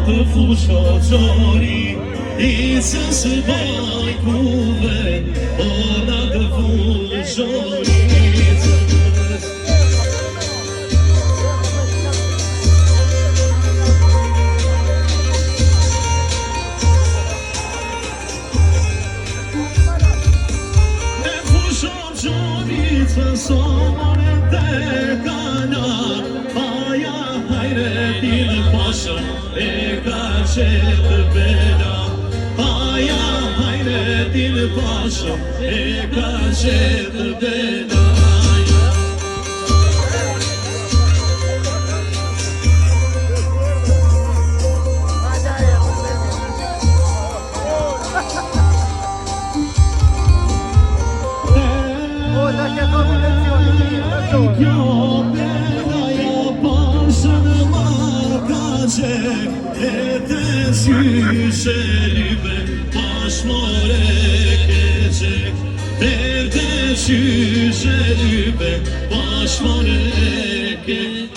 të fusho qori I se së bajkuve Ona të fusho Somore te kanar Paja hajre t'il pasha E ka qetë bela Paja hajre t'il pasha E ka qetë bela Kjo bedaja pasën markacek E të zyshe lybe pashmore keqek E të zyshe lybe pashmore keqek